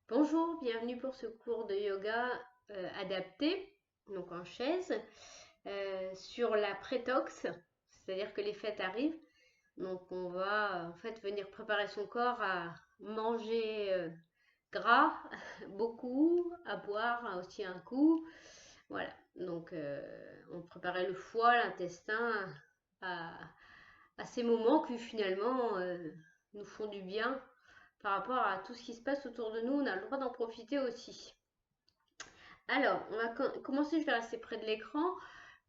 Bonjour, bienvenue pour ce cours de yoga adapté, donc en chaise, sur la prétox, c'est-à-dire que les fêtes arrivent. Donc on va en fait venir préparer son corps à manger gras, beaucoup, à boire aussi un coup. Voilà, donc on préparait le foie, l'intestin à, à ces moments qui finalement nous font du bien par rapport à tout ce qui se passe autour de nous, on a le droit d'en profiter aussi. Alors, on va commencer, je vais rester près de l'écran,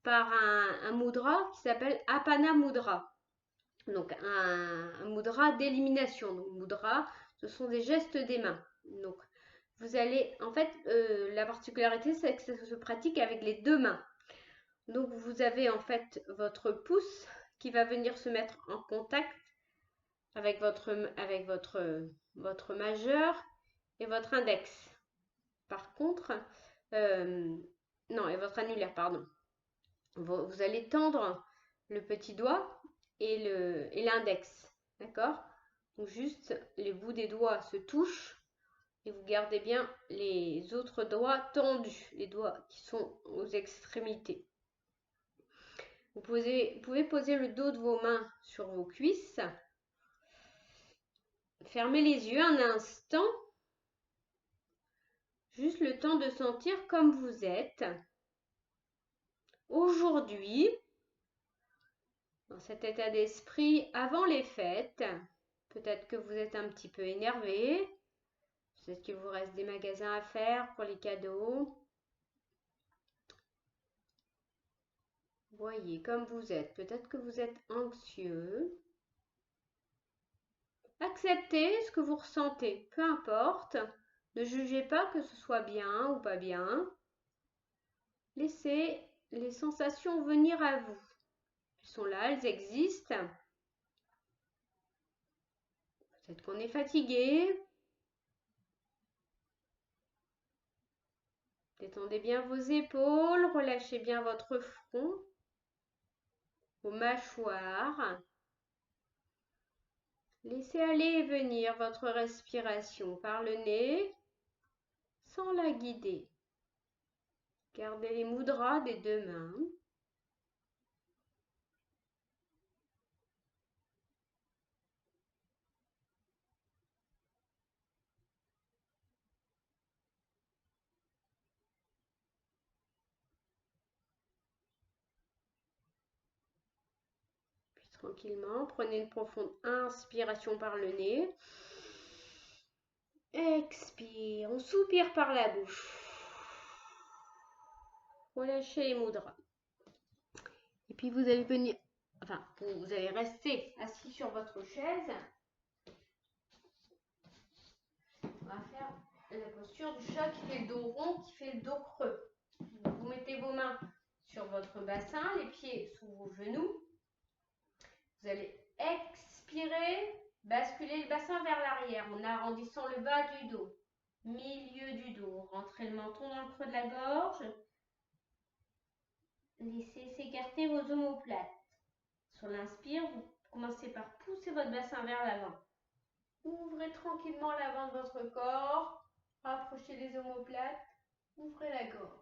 par un mudra qui s'appelle Apana Mudra. Donc, un mudra d'élimination. Donc, mudra, ce sont des gestes des mains. Donc, vous allez, en fait, la particularité, c'est que ça se pratique avec les deux mains. Donc, vous avez en fait votre pouce qui va venir se mettre en contact avec votre majeur et votre index. Par contre, non, et votre annulaire, pardon. Vous allez tendre le petit doigt et l'index, d'accord? Donc juste les bouts des doigts se touchent et vous gardez bien les autres doigts tendus, les doigts qui sont aux extrémités. Vous pouvez poser le dos de vos mains sur vos cuisses. Fermez les yeux un instant, juste le temps de sentir comme vous êtes. Aujourd'hui, dans cet état d'esprit avant les fêtes, peut-être que vous êtes un petit peu énervé, peut-être qu'il vous reste des magasins à faire pour les cadeaux. Voyez comme vous êtes, peut-être que vous êtes anxieux. Acceptez ce que vous ressentez, peu importe. Ne jugez pas que ce soit bien ou pas bien. Laissez les sensations venir à vous. Elles sont là, elles existent. Peut-être qu'on est fatigué. Détendez bien vos épaules, relâchez bien votre front, vos mâchoires. Laissez aller et venir votre respiration par le nez sans la guider. Gardez les mudras des deux mains. Puis tranquillement, prenez une profonde inspiration par le nez. Expire, on soupire par la bouche. Relâchez les mudras. Et puis vous allez venir, enfin, vous allez rester assis sur votre chaise. On va faire la posture du chat qui fait le dos rond, qui fait le dos creux. Vous mettez vos mains sur votre bassin, les pieds sous vos genoux. Vous allez expirer, basculer le bassin vers l'arrière en arrondissant le bas du dos, milieu du dos. Rentrez le menton dans le creux de la gorge. Laissez s'écarter vos omoplates. Sur l'inspire, vous commencez par pousser votre bassin vers l'avant. Ouvrez tranquillement l'avant de votre corps. Rapprochez les omoplates. Ouvrez la gorge.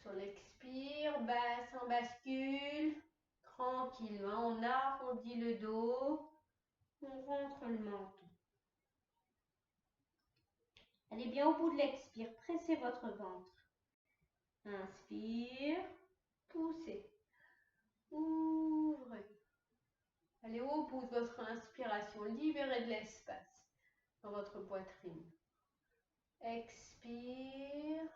Sur l'expire, bassin bascule. Tranquillement, on arrondit le dos. On rentre le menton. Allez bien au bout de l'expire. Pressez votre ventre. Inspire. Poussez. Ouvrez. Allez au bout de votre inspiration. Libérez de l'espace dans votre poitrine. Expire.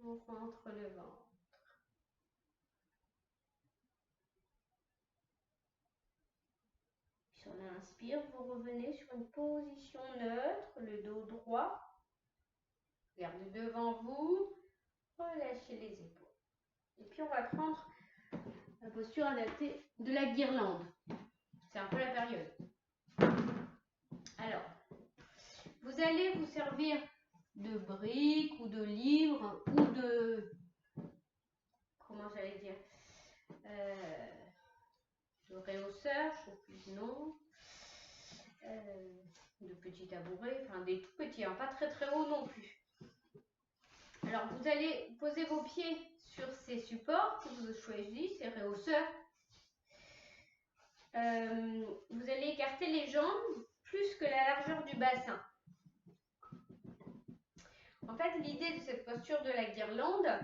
On rentre le ventre. Sur l'inspire, vous revenez sur une position neutre, le dos droit. Regardez devant vous. Relâchez les épaules. Et puis on va prendre la posture adaptée de la guirlande. C'est un peu la période. Alors, vous allez vous servir de briques ou de livres ou de... Comment j'allais dire de réhausseur, je sais plus le nom. de petits tabourets, enfin des tout petits, hein, pas très très hauts non plus. Alors vous allez poser vos pieds sur ces supports que vous choisissez, ces rehausseurs. Vous allez écarter les jambes plus que la largeur du bassin. En fait, l'idée de cette posture de la guirlande,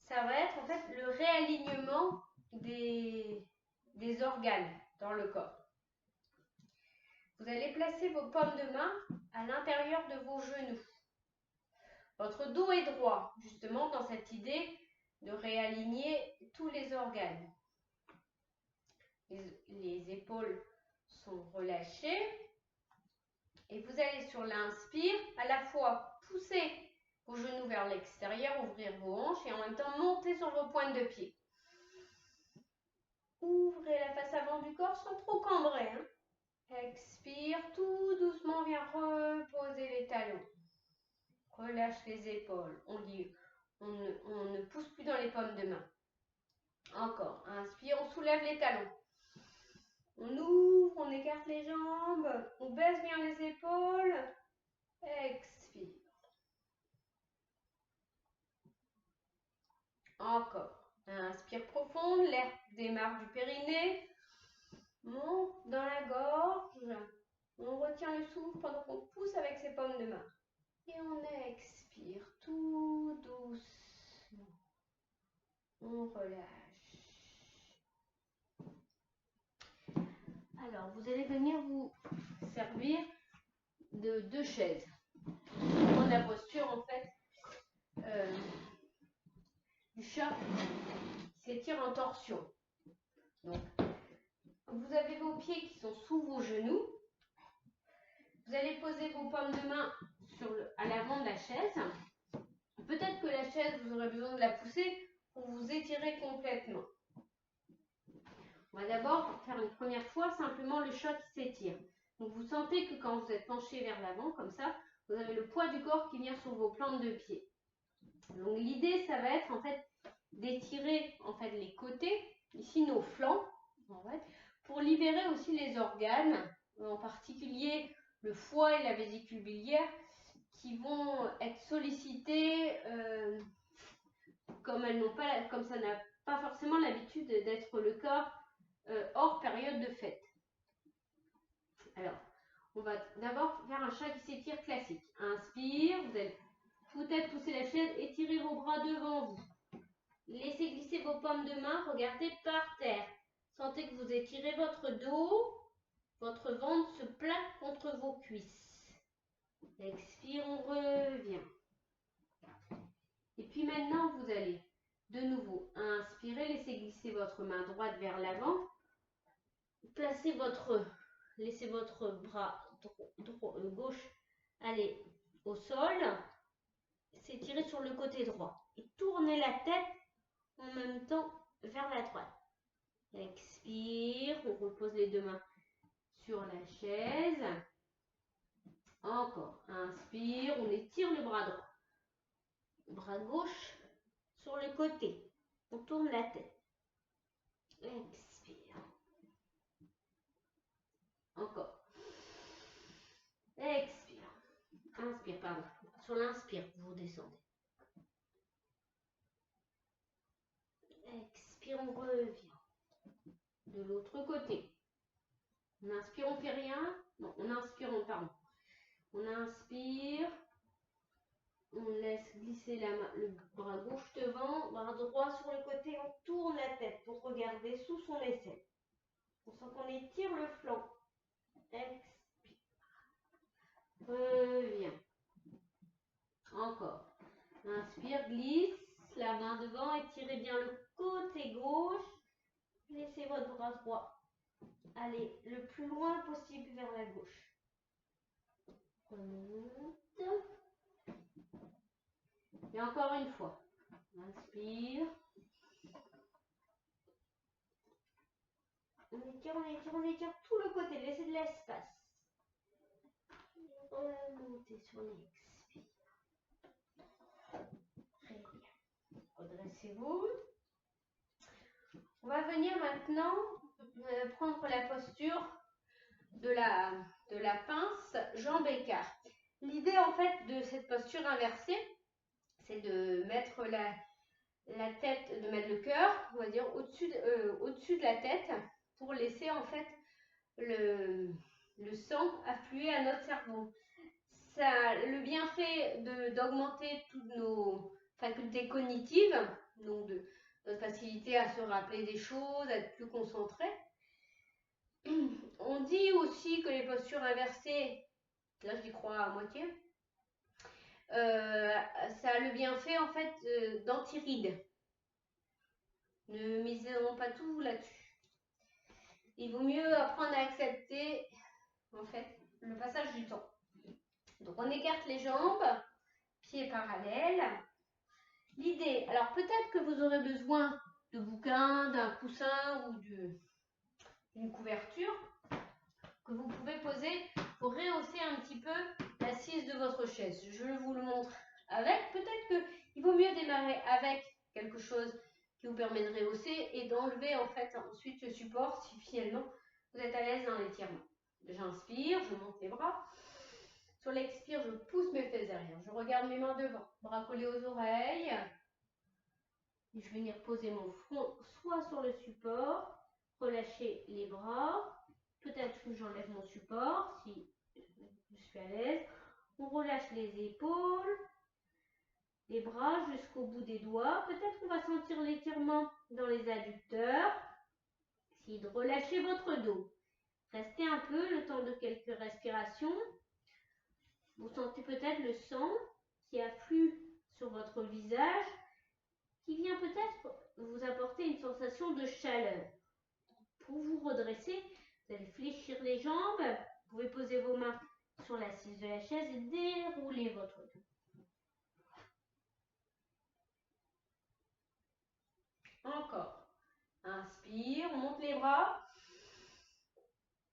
ça va être en fait le réalignement des organes dans le corps. Vous allez placer vos paumes de main à l'intérieur de vos genoux. Votre dos est droit, justement dans cette idée de réaligner tous les organes. Les épaules sont relâchées. Et vous allez sur l'inspire, à la fois pousser vos genoux vers l'extérieur, ouvrir vos hanches et en même temps monter sur vos pointes de pied. Ouvrez la face avant du corps sans trop cambrer. Hein. Expire, tout doucement, viens reposer les talons. Relâche les épaules. On ne pousse plus dans les paumes de main. Encore. Inspire, on soulève les talons. On ouvre, on écarte les jambes. On baisse bien les épaules. Expire. Encore. Inspire profonde, l'air démarre du périnée. Monte dans la gorge. On retient le souffle pendant qu'on pousse avec ses paumes de main. Et on expire tout doucement. On relâche. Alors, vous allez venir vous servir de 2 chaises. Pour la posture, en fait, du chat s'étire en torsion. Donc, vous avez vos pieds qui sont sous vos genoux. Vous allez poser vos paumes de main à l'avant de la chaise. Peut-être que la chaise, vous aurez besoin de la pousser pour vous étirer complètement. On va d'abord faire une première fois simplement le chat qui s'étire. Donc vous sentez que quand vous êtes penché vers l'avant, comme ça, vous avez le poids du corps qui vient sur vos plantes de pied. Donc l'idée, ça va être en fait d'étirer en fait les côtés, ici nos flancs, en fait, pour libérer aussi les organes, en particulier le foie et la vésicule biliaire, qui vont être sollicités comme ça n'a pas forcément l'habitude d'être le corps hors période de fête. Alors, on va d'abord faire un chat qui s'étire classique. Inspire, vous allez peut-être pousser la chaise, étirez vos bras devant vous. Laissez glisser vos paumes de main, regardez par terre. Sentez que vous étirez votre dos, votre ventre se plaque contre vos cuisses. Expire, on revient. Et puis maintenant, vous allez de nouveau inspirer, laissez glisser votre main droite vers l'avant. Laissez votre bras gauche aller au sol. S'étirer sur le côté droit. Et tournez la tête en même temps vers la droite. Expire, on repose les 2 mains sur la chaise. Encore. Inspire, on étire le bras droit. Bras gauche sur le côté. On tourne la tête. Expire. Encore. Expire. Inspire, pardon. Sur l'inspire, vous descendez. Expire, on revient. De l'autre côté. On inspire, on fait rien. Non, on inspire, on inspire. On laisse glisser le bras gauche devant, bras droit sur le côté. On tourne la tête pour regarder sous son aisselle. On sent qu'on étire le flanc. Expire. Reviens. Encore. Inspire, glisse la main devant, étirez bien le côté gauche. Laissez votre bras droit aller le plus loin possible vers la gauche. Remonte. Et encore une fois. Inspire. On étire tout le côté. Laissez de l'espace. Remontez sur l'expire. Très bien. Redressez-vous. On va venir maintenant prendre la posture de la de la pince jambe écart. L'idée en fait de cette posture inversée, c'est de mettre la tête, de mettre le cœur, on va dire, au-dessus de la tête pour laisser en fait le sang affluer à notre cerveau. Ça, le bienfait d'augmenter toutes nos facultés cognitives, donc de notre facilité à se rappeler des choses, à être plus concentré. On dit aussi que les postures inversées, là j'y crois à moitié, ça a le bienfait en fait d'anti-rides. Ne misons pas tout là-dessus. Il vaut mieux apprendre à accepter en fait le passage du temps. Donc on écarte les jambes, pieds parallèles. L'idée, alors peut-être que vous aurez besoin de bouquins, d'un coussin ou d'une couverture que vous pouvez poser pour rehausser un petit peu l'assise de votre chaise. Je vous le montre avec. Peut-être qu'il vaut mieux démarrer avec quelque chose qui vous permet de rehausser et d'enlever en fait ensuite le support si finalement vous êtes à l'aise dans l'étirement. J'inspire, je monte les bras. Sur l'expire, je pousse mes fesses derrière. Je regarde mes mains devant, bras collés aux oreilles. Et je vais venir poser mon front soit sur le support, relâcher les bras. Peut-être que j'enlève mon support si je suis à l'aise. On relâche les épaules, les bras jusqu'au bout des doigts. Peut-être qu'on va sentir l'étirement dans les adducteurs. Essayez de relâcher votre dos. Restez un peu le temps de quelques respirations. Vous sentez peut-être le sang qui afflue sur votre visage, qui vient peut-être vous apporter une sensation de chaleur. Pour vous redresser, vous allez fléchir les jambes. Vous pouvez poser vos mains sur l'assise de la chaise et dérouler votre dos. Encore. Inspire, on monte les bras.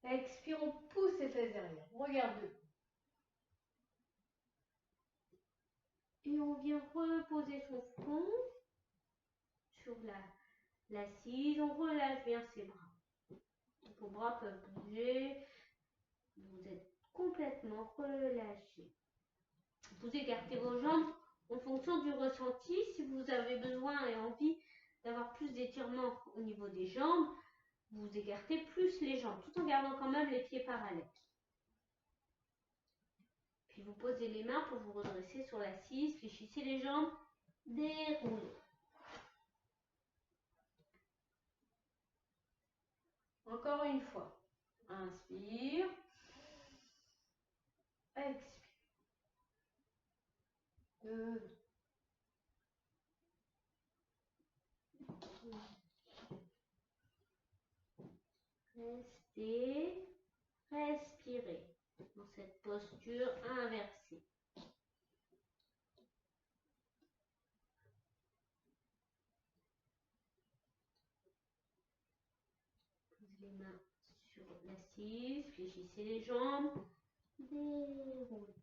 Expire, on pousse les fesses derrière. Regarde. Et on vient reposer son front sur l'assise. On relâche bien ses bras. Vos bras peuvent bouger. Vous êtes complètement relâché. Vous écartez vos jambes en fonction du ressenti. Si vous avez besoin et envie d'avoir plus d'étirement au niveau des jambes, vous écartez plus les jambes, tout en gardant quand même les pieds parallèles. Puis vous posez les mains pour vous redresser sur l'assise, fléchissez les jambes, déroulez. Encore une fois. Inspire. Expire. 2. Restez. Respirez dans cette posture inversée. Posez les mains sur l'assise, fléchissez les jambes, déroulez.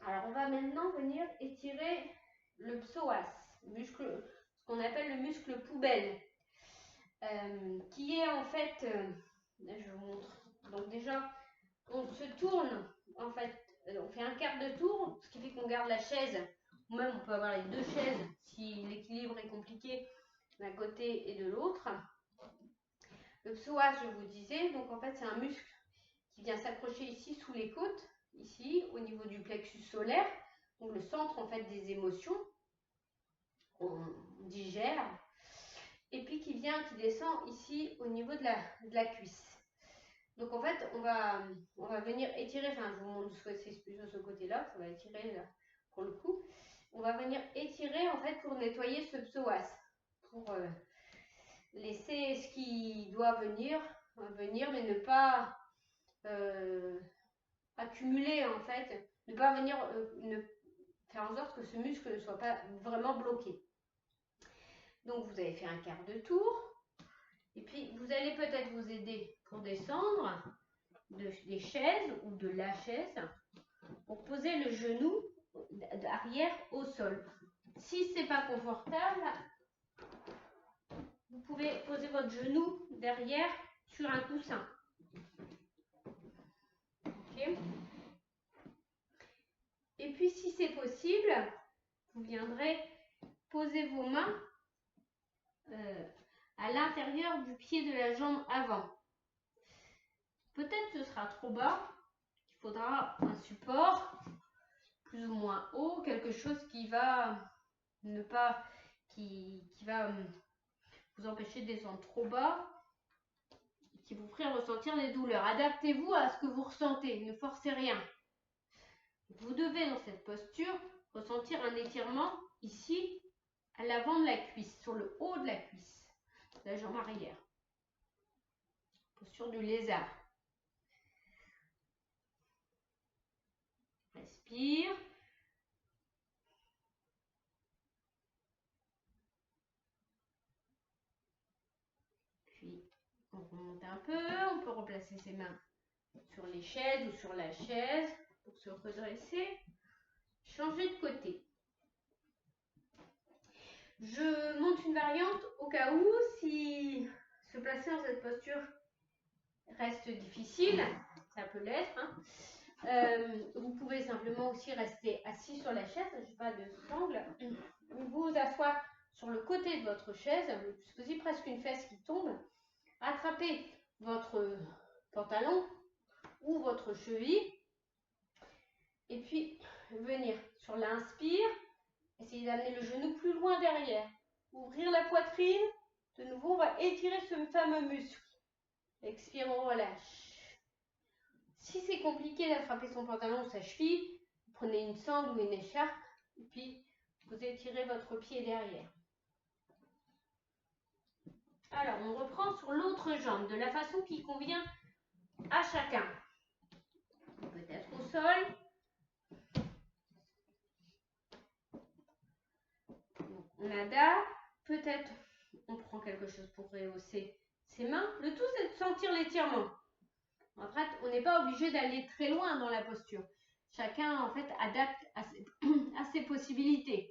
Alors on va maintenant venir étirer le psoas, ce qu'on appelle le muscle poubelle, qui est en fait, je vous montre, donc déjà on se tourne, en fait, on fait un quart de tour, ce qui fait qu'on garde la chaise, ou même on peut avoir les deux chaises si l'équilibre est compliqué d'un côté et de l'autre. Le psoas, je vous disais, donc en fait c'est un muscle qui vient s'accrocher ici sous les côtes, ici au niveau du plexus solaire, donc le centre en fait des émotions qu'on digère, et puis qui descend ici au niveau de la cuisse. Donc en fait on va venir étirer, enfin je vous montre c'est plus de ce côté-là, ça va étirer là, pour le coup. On va venir étirer en fait pour nettoyer ce psoas, pour laisser ce qui doit venir, mais ne pas accumuler en fait, ne pas venir faire en sorte que ce muscle ne soit pas vraiment bloqué. Donc vous avez fait un quart de tour, et puis vous allez peut-être vous aider pour descendre des chaises ou de la chaise pour poser le genou arrière au sol. Si ce n'est pas confortable, vous pouvez poser votre genou derrière sur un coussin. Okay. Et puis si c'est possible, vous viendrez poser vos mains à l'intérieur du pied de la jambe avant. Peut-être ce sera trop bas, il faudra un support plus ou moins haut, quelque chose qui va qui va vous empêcher de descendre trop bas, qui vous ferait ressentir des douleurs. Adaptez-vous à ce que vous ressentez, ne forcez rien. Vous devez dans cette posture ressentir un étirement ici à l'avant de la cuisse, sur le haut de la cuisse, de la jambe arrière. Posture du lézard. Respire. Puis on remonte un peu, on peut replacer ses mains sur les chaises ou sur la chaise pour se redresser. Changer de côté. Je monte une variante au cas où, si se placer dans cette posture reste difficile, ça peut l'être. Vous pouvez simplement aussi rester assis sur la chaise, je n'ai pas de sangle. Vous asseoir sur le côté de votre chaise, le plus possible, presque une fesse qui tombe. Attrapez votre pantalon ou votre cheville. Et puis venir sur l'inspire. Essayez d'amener le genou plus loin derrière. Ouvrir la poitrine. De nouveau, on va étirer ce fameux muscle. Expire, on relâche. Si c'est compliqué d'attraper son pantalon ou sa cheville, vous prenez une sangle ou une écharpe et puis vous étirez votre pied derrière. Alors, on reprend sur l'autre jambe de la façon qui convient à chacun. Peut-être au sol. Donc, on adapte. Peut-être on prend quelque chose pour rehausser ses mains. Le tout, c'est de sentir l'étirement. Après, on n'est pas obligé d'aller très loin dans la posture. Chacun, en fait, adapte à ses possibilités.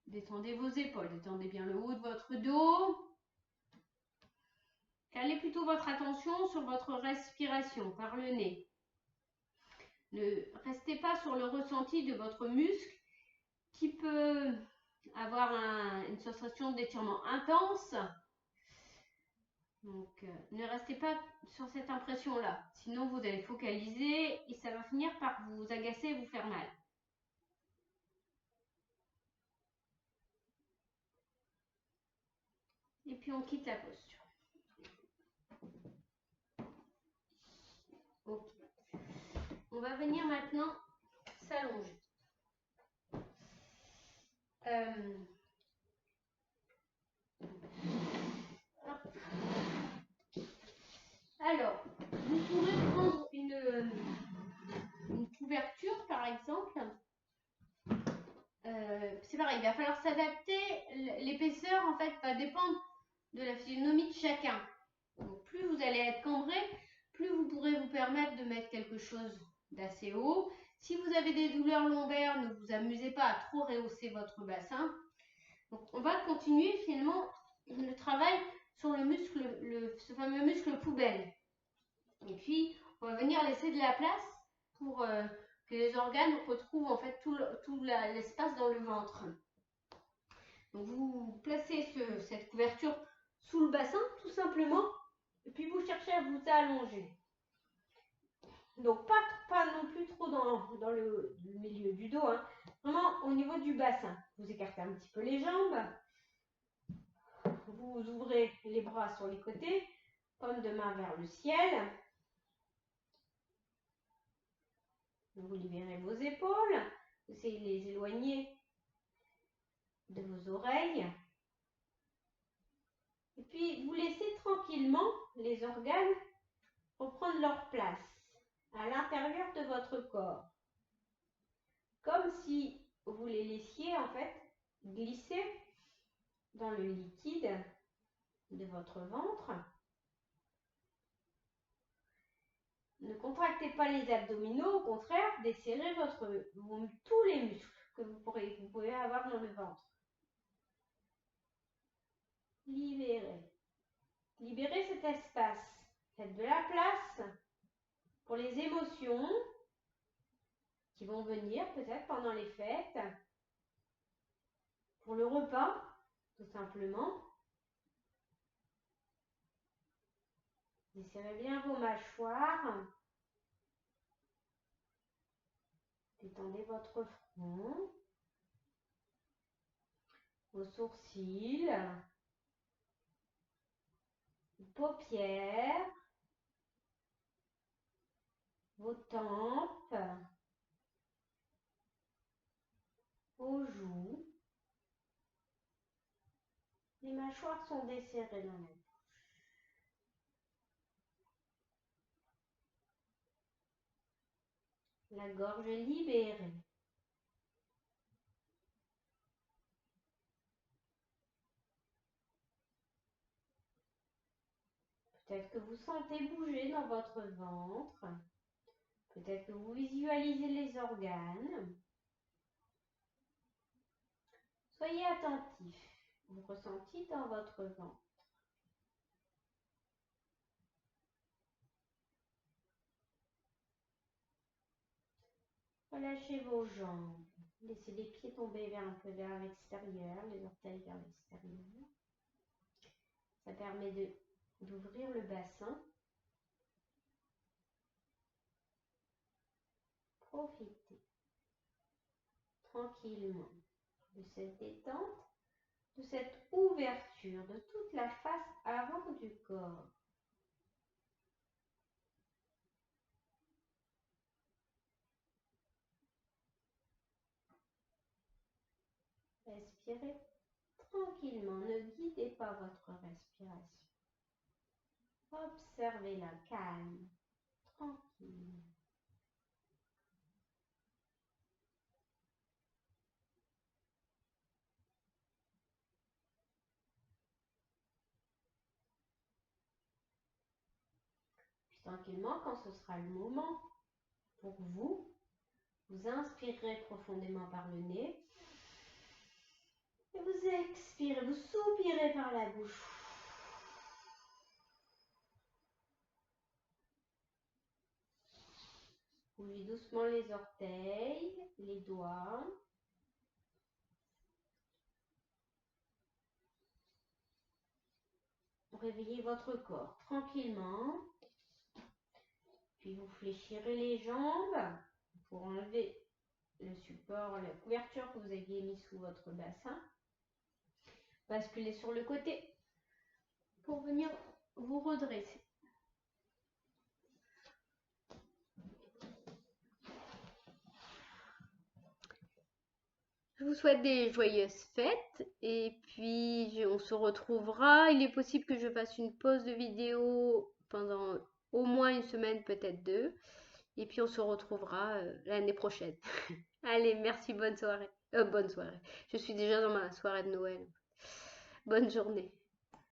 Détendez vos épaules, détendez bien le haut de votre dos. Calez plutôt votre attention sur votre respiration par le nez. Ne restez pas sur le ressenti de votre muscle qui peut avoir une sensation d'étirement intense. Donc, ne restez pas sur cette impression-là. Sinon, vous allez focaliser et ça va finir par vous agacer et vous faire mal. Et puis, on quitte la posture. Ok. On va venir maintenant s'allonger. Alors, vous pourrez prendre une couverture, par exemple. C'est pareil, il va falloir s'adapter. L'épaisseur, en fait, va dépendre de la physionomie de chacun. Donc, plus vous allez être cambré, plus vous pourrez vous permettre de mettre quelque chose d'assez haut. Si vous avez des douleurs lombaires, ne vous amusez pas à trop rehausser votre bassin. Donc, on va continuer finalement le travail sur le muscle, ce fameux muscle poubelle. Et puis, on va venir laisser de la place pour que les organes retrouvent en fait tout l'espace dans le ventre. Donc, vous placez cette couverture sous le bassin, tout simplement, et puis vous cherchez à vous allonger. Donc, pas non plus trop dans le milieu du dos, hein. Vraiment au niveau du bassin. Vous écartez un petit peu les jambes. Vous ouvrez les bras sur les côtés, paume de main vers le ciel. Vous libérez vos épaules. Vous essayez de les éloigner de vos oreilles. Et puis, vous laissez tranquillement les organes reprendre leur place à l'intérieur de votre corps. Comme si vous les laissiez en fait glisser dans le liquide de votre ventre. Ne contractez pas les abdominaux, au contraire, desserrez tous les muscles que vous pouvez avoir dans le ventre. Libérez. Libérez cet espace. Faites de la place pour les émotions qui vont venir peut-être pendant les fêtes, pour le repas, tout simplement. Desserrez bien vos mâchoires. Détendez votre front, vos sourcils, vos paupières, vos tempes, vos joues. Les mâchoires sont desserrées dans la bouche. La gorge libérée. Peut-être que vous sentez bouger dans votre ventre. Peut-être que vous visualisez les organes. Soyez attentif aux ressentis dans votre ventre. Relâchez vos jambes. Laissez les pieds tomber un peu vers l'extérieur, les orteils vers l'extérieur. Ça permet d'ouvrir le bassin. Profitez tranquillement de cette détente, de cette ouverture de toute la face avant du corps. Respirez tranquillement, ne guidez pas votre respiration. Observez-la calme, tranquille. Puis tranquillement, quand ce sera le moment pour vous, vous inspirerez profondément par le nez et vous expirez, vous soupirez par la bouche. Bougez doucement les orteils, les doigts. Réveillez votre corps tranquillement. Puis vous fléchirez les jambes pour enlever le support, la couverture que vous aviez mis sous votre bassin. Basculez sur le côté pour venir vous redresser. Je vous souhaite des joyeuses fêtes et puis on se retrouvera. Il est possible que je fasse une pause de vidéo pendant au moins une semaine, peut-être 2. Et puis on se retrouvera l'année prochaine. Allez, merci, bonne soirée. Bonne soirée. Je suis déjà dans ma soirée de Noël. Bonne journée.